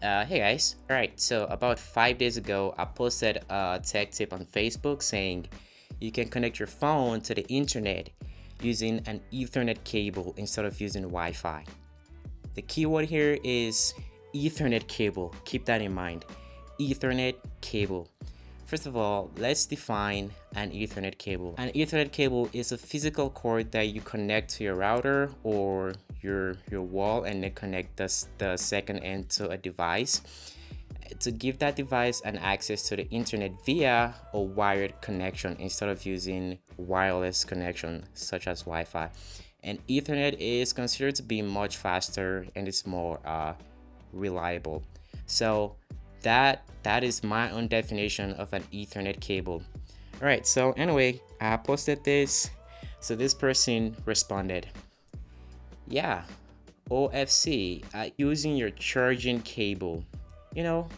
Hey guys. Alright, so about 5 days ago, I posted a tech tip on Facebook saying you can connect your phone to the internet using an Ethernet cable instead of using Wi Fi. The keyword here is Ethernet cable. Keep that in mind. Ethernet cable. First of all, let's define an Ethernet cable. An Ethernet cable is a physical cord that you connect to your router or your wall and then connect the second end to a device to give that device an access to the internet via a wired connection instead of using wireless connection such as Wi-Fi. And Ethernet is considered to be much faster and it's more reliable. So that is my own definition of an Ethernet cable. All right. So anyway, I posted this. So this person responded, "Yeah, OFC, using your charging cable. You know,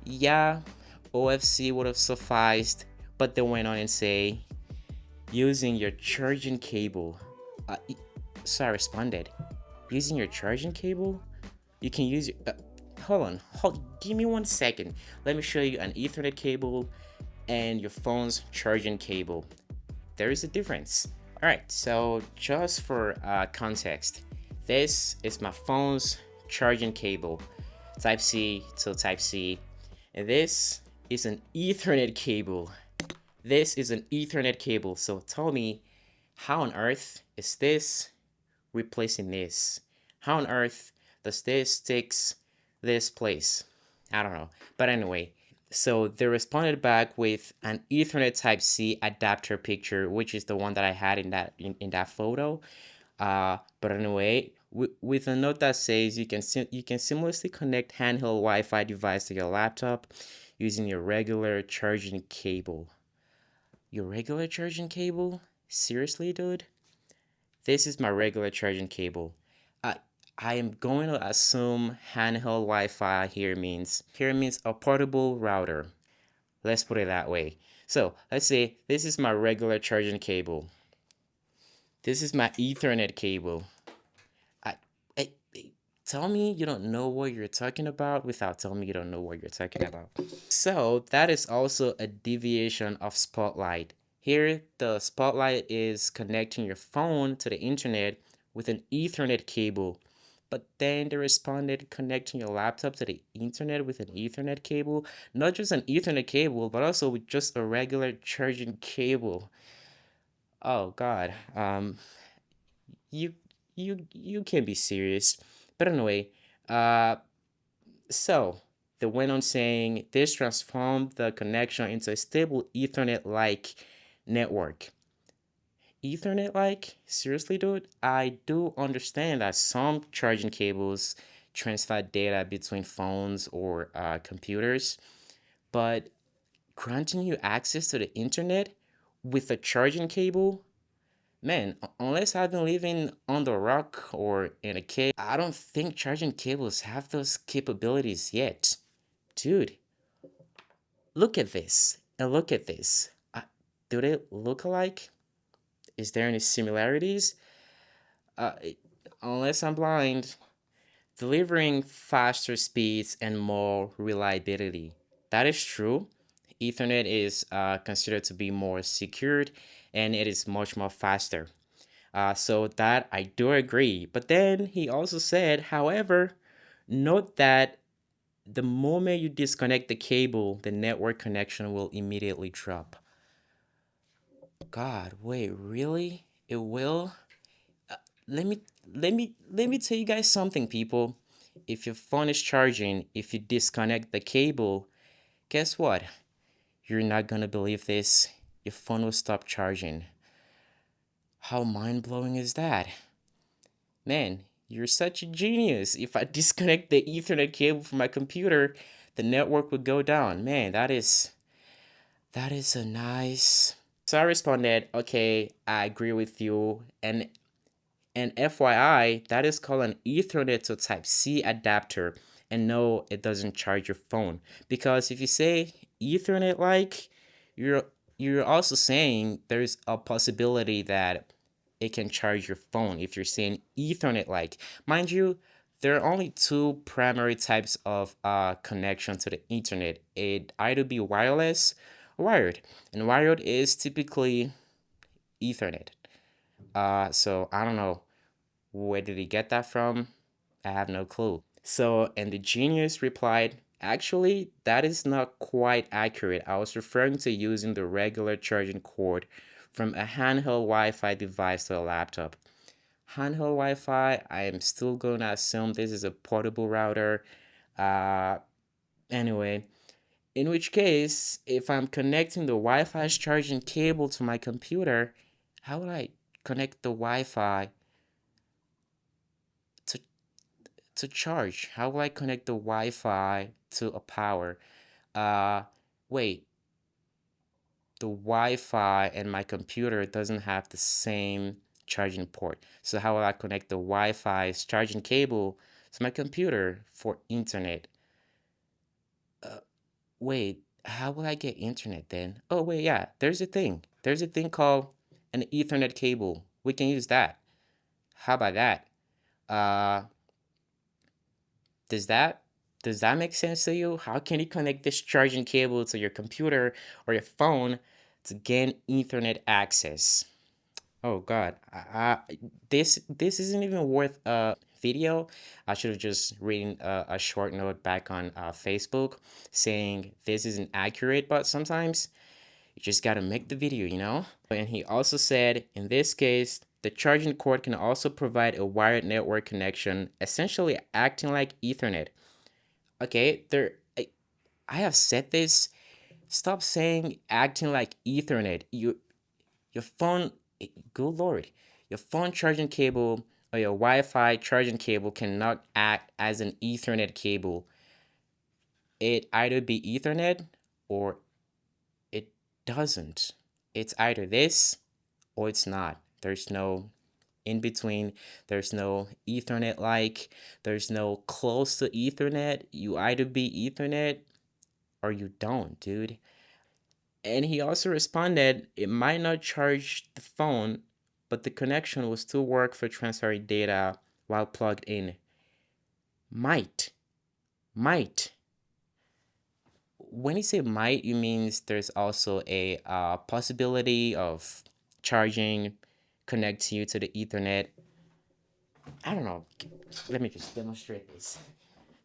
yeah, OFC would have sufficed, but they went on and say, using your charging cable." Uh, so I responded, using your charging cable? You can use your. Give me 1 second. Let me show you an Ethernet cable and your phone's charging cable. There is a difference. All right, so just for context, this is my phone's charging cable, Type C to Type C, and this is an Ethernet cable. This is an Ethernet cable. So tell me, how on earth is this replacing this? How on earth does this takes this place? I don't know. But anyway, so they responded back with an Ethernet Type C adapter picture, which is the one that I had in that photo. But anyway, with a note that says you can seamlessly connect handheld Wi-Fi device to your laptop using your regular charging cable. Your regular charging cable? Seriously, dude? This is my regular charging cable. I I am going to assume handheld Wi-Fi here means a portable router. Let's put it that way. So let's say this is my regular charging cable. This is my Ethernet cable. I, tell me you don't know what you're talking about without telling me you don't know what you're talking about. So that is also a deviation of Spotlight. Here, the Spotlight is connecting your phone to the internet with an Ethernet cable. But then they responded connecting your laptop to the internet with an Ethernet cable. Not just an Ethernet cable, but also with just a regular charging cable. Oh God. You you can't be serious. But anyway, uh so they went on saying this transformed the connection into a stable Ethernet like network. Ethernet like? Seriously, dude? I do understand that some charging cables transfer data between phones or computers, but granting you access to the internet with a charging cable? Man, unless I've been living on the rock or in a cave, I don't think charging cables have those capabilities yet. Dude, look at this and look at this. Do they look alike? Is there any similarities? Uh, unless I'm blind, delivering faster speeds and more reliability. That is true. Ethernet is considered to be more secured and it is much more faster. So that I do agree. But then he also said, however, note that the moment you disconnect the cable, the network connection will immediately drop. God, wait, really? It will? Let me let me tell you guys something, people. If your phone is charging, if you disconnect the cable, guess what? You're not gonna believe this. Your phone will stop charging. How mind-blowing is that? Man, you're such a genius. If I disconnect the Ethernet cable from my computer, the network would go down. Man, that is a nice. So I responded, okay, I agree with you. And FYI, that is called an Ethernet to Type C adapter. And no, it doesn't charge your phone. Because if you say Ethernet like, you're you're also saying there's a possibility that it can charge your phone if you're saying Ethernet like. Mind you, there are only two primary types of connection to the internet. It either be wireless or wired, and wired is typically Ethernet. So I don't know where did he get that from. I have no clue. So, and the genius replied, actually, that is not quite accurate. I was referring to using the regular charging cord from a handheld Wi Fi device to a laptop. Handheld Wi Fi, I am still going to assume this is a portable router. Uh, anyway, in which case, if I'm connecting the Wi Fi's charging cable to my computer, how would I connect the Wi Fi to to charge? How will I connect the Wi-Fi to a power? Uh, wait, the Wi-Fi and my computer doesn't have the same charging port. So how will I connect the Wi-Fi's charging cable to my computer for internet? Uh, wait, how will I get internet then? Oh, wait, yeah, there's a thing. There's a thing called an Ethernet cable. We can use that. How about that? Uh, Does that does that make sense to you? How can you connect this charging cable to your computer or your phone to gain Ethernet access? Oh God, this isn't even worth a video. I should have just written a short note back on Facebook saying this isn't accurate, but sometimes you just gotta make the video, you know? And he also said, in this case, the charging cord can also provide a wired network connection, essentially acting like Ethernet. Okay, I have said this. Stop saying acting like Ethernet. Your phone, good lord, your phone charging cable or your Wi-Fi charging cable cannot act as an Ethernet cable. It either be Ethernet or it doesn't. It's either this or it's not. There's no in between. There's no Ethernet like. There's no close to Ethernet. You either be Ethernet or you don't, dude. And he also responded, it might not charge the phone, but the connection will still work for transferring data while plugged in. Might. Might. When you say might, you means there's also a possibility of charging connect you to the Ethernet. I don't know. Let me just demonstrate this.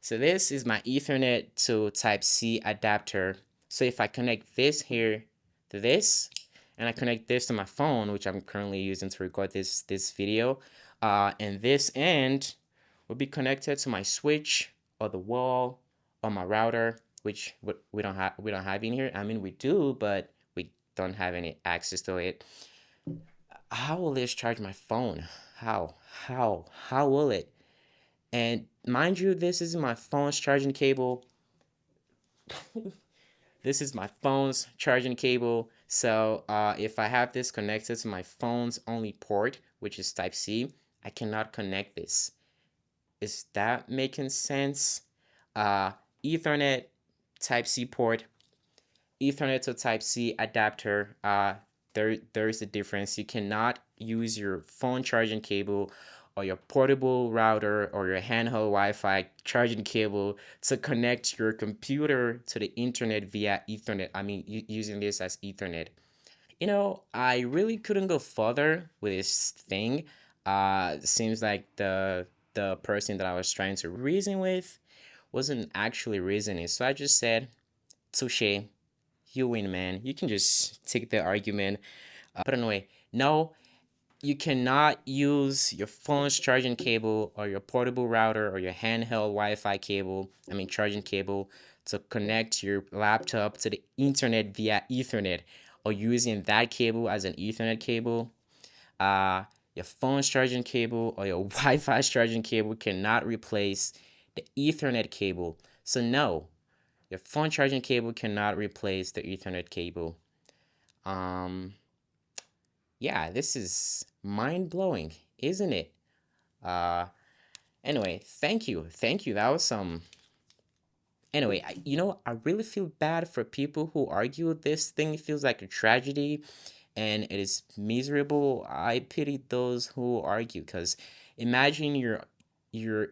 So this is my Ethernet to Type-C adapter. So if I connect this here to this, and I connect this to my phone, which I'm currently using to record this video, and this end will be connected to my switch or the wall or my router, which we don't have in here. I mean, we do, but we don't have any access to it. How will this charge my phone? How will it? And mind you, this is my phone's charging cable. This is my phone's charging cable. So if I have this connected to my phone's only port, which is Type-C, I cannot connect this. Is that making sense? Ethernet Type-C port, Ethernet to Type-C adapter. There's a difference. You cannot use your phone charging cable or your portable router or your handheld Wi-Fi charging cable to connect your computer to the internet via Ethernet. I mean, using this as Ethernet. I really couldn't go further with this thing. Seems like the person that I was trying to reason with wasn't actually reasoning. So I just said, touche, you win, man. You can just take the argument. But anyway, no, you cannot use your phone's charging cable or your portable router or your handheld Wi-Fi cable, charging cable, to connect your laptop to the internet via Ethernet or using that cable as an Ethernet cable. Uh, your phone's charging cable or your Wi-Fi's charging cable cannot replace the Ethernet cable. So no, your phone charging cable cannot replace the Ethernet cable. Um, yeah, this is mind blowing, isn't it? Uh, anyway, thank you. That was some. Anyway, I really feel bad for people who argue this thing feels like a tragedy, and it is miserable. I pity those who argue, because imagine you're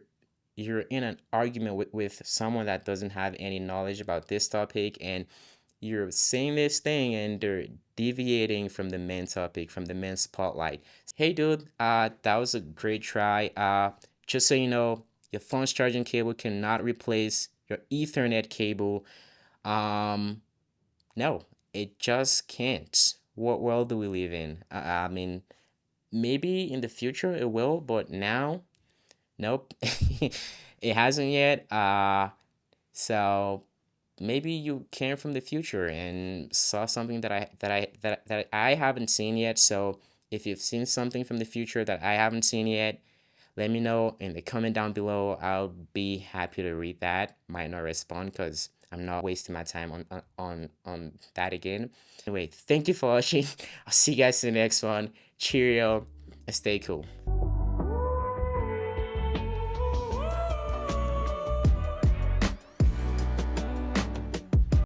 you're in an argument with someone that doesn't have any knowledge about this topic, and you're saying this thing and they're deviating from the main topic, from the main spotlight. Hey dude, that was a great try. Just so you know, your phone's charging cable cannot replace your Ethernet cable. Um, no, it just can't. What world do we live in? I mean, maybe in the future it will, but now, nope. It hasn't yet. So maybe you came from the future and saw something that I haven't seen yet. So if you've seen something from the future that I haven't seen yet, let me know in the comment down below. I'll be happy to read that. Might not respond because I'm not wasting my time on that again. Anyway, thank you for watching. I'll see you guys in the next one. Cheerio and stay cool.